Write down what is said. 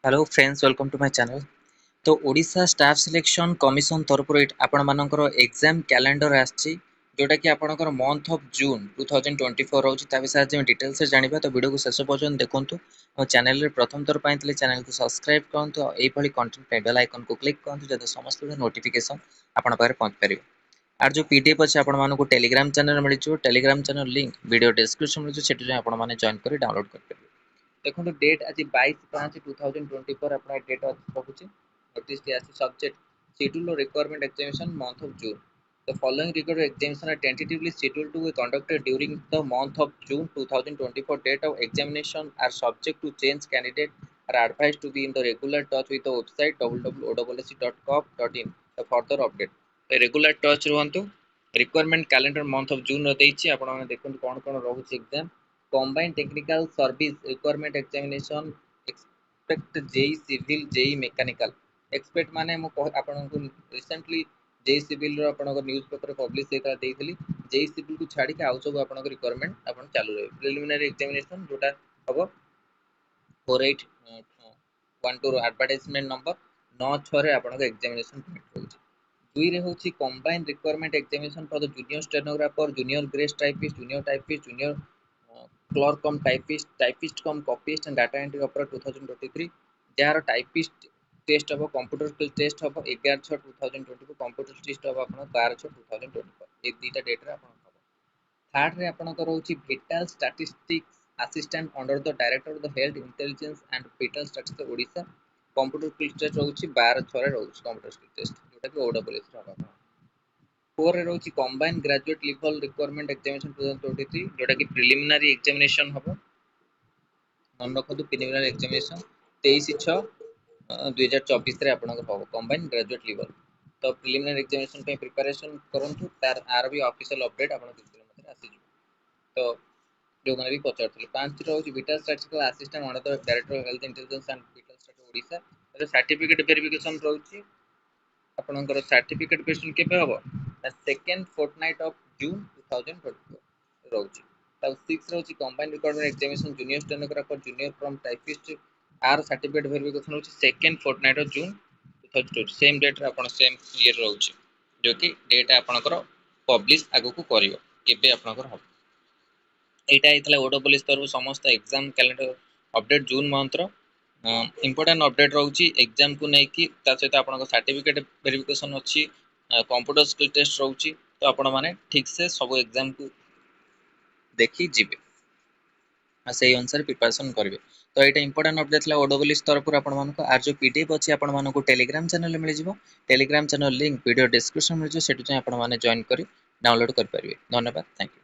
Hello friends welcome to my channel. तो Odisha staff selection commission तरफ आपण मानकर एग्जाम कैलेंडर आछि जोटा कि आपनकर मंथ ऑफ जून 2024 रहउछि ता विषय जे डिटेल्स से जानिबा तो वीडियो को शेष पर्यंत देखंतु और चैनल रे प्रथम थर पाइतले चैनल को सब्सक्राइब करंतु और एई भली कंटेंट पे बेल आइकन को क्लिक करंतु जदि समस्त नोटिफिकेशन आपण पारे पहुंच परिबो। आर जो पीडीएफ अछि आपण मानको टेलीग्राम चैनल मिलि जो Telegram channel link video description में जो सेटि जे आपण माने जॉइन करी डाउनलोड कर परिबे। देखो डेट आज 22/5/2024 अपना डेट रखुचे नोटिस दिया subject schedule requirement examination month of June the following required examination are tentatively scheduled to be conducted during the month of June 2024 date of examination are subject to change candidate are advised to be in the regular touch with the website www.ossc.gov.in the further update regular touch रहंतु। Requirement calendar month of June देछि आपण माने देखंतु कोन कोन रहउछि exam combined technical service requirement examination expect JEE civil JEE mechanical expect माने मु आपन को रिसेंटली JEE civil रो आपन को न्यूज़ पेपर पब्लिश एका देइथली JEE civil को छाडी के आउ सब आपन को रिक्वायरमेंट आपन चालू रहे प्रिलिमिनरी एग्जामिनेशन जोटा हबो 4812 एडवर्टाइजमेंट नंबर 96 रे आपन को एग्जामिनेशन डेट होछि। दुई रे होछि combined requirement examination for the junior stenographer junior grade typist junior clerk cum typist cum copyist and data entry operator 2023 जार टाइपिस्ट टेस्ट हम कंप्यूटर स्किल टेस्ट हम 11/6/2024 कंप्यूटर टेस्ट हम अपन 12/6/2024 ए दुईटा डेट रे अपन थर्ड रे अपन को रहउछि vital statistics assistant under the director of the health intelligence and vital statistics Odisha computer skill test रहउछि 12/6 रे रहउछि कंप्यूटर स्किल टेस्ट जोटा कि ओडब्ल्यूएस रे हम 4 रे रहउछि combined graduate level requirement examination 2023 जोटा कि प्रिलिमिनरी एग्जामिनेशन हम मन रखु प्रिलिमिनरी एग्जामिनेशन 23/6/2024 रे आपन को कंबाइंड ग्रेजुएट लेवल तो प्रिलिमिनरी एग्जामिनेशन पे प्रिपरेशन करंतु तार आर भी ऑफिशियल अपडेट आपन किछन मते आसी तो जो माने भी पचार थले पांच रो होची vital statistical assistant one of the director of health intelligence and vital statistics Odisha रे सर्टिफिकेट वेरिफिकेशन रहउची आपनकर सर्टिफिकेट क्वेश्चन केबे हबो सेकंड फोर्टनाइट ऑफ जून 2024 रहउची तब 6 रहउची combined requirement examination junior stenographer junior from typist आर सर्टिफिकेट वेरिफिकेशन होची second fortnight of June 2024 same date रे आपन सेम ईयर रहउची जो कि डेट आपनकर पब्लिश आगु को करियो केबे आपनकर हबो एटा आइतला ओडब्ल्यूएस तरु समस्त exam calendar update June month रो इंपोर्टेंट अपडेट रहउची एग्जाम को नै कि ता सहित आपन सर्टिफिकेट वेरिफिकेशन अछि कंप्यूटर स्किल टेस्ट रहउची तो आपण माने ठीक से सब एग्जाम को देखि जिबे आ सेही अनुसार प्रिपरेशन करिवे तो एटा इंपोर्टेंट अपडेट ला ओडब्ल्यूएस तरफ आपण मानको आर जो पीडीएफ अछि आपण मानको टेलीग्राम चैनल रे मिलि जिवो Telegram channel link video description में जो सेटु आपण माने जॉइन करी डाउनलोड कर परिवे। धन्यवाद थैंक यू।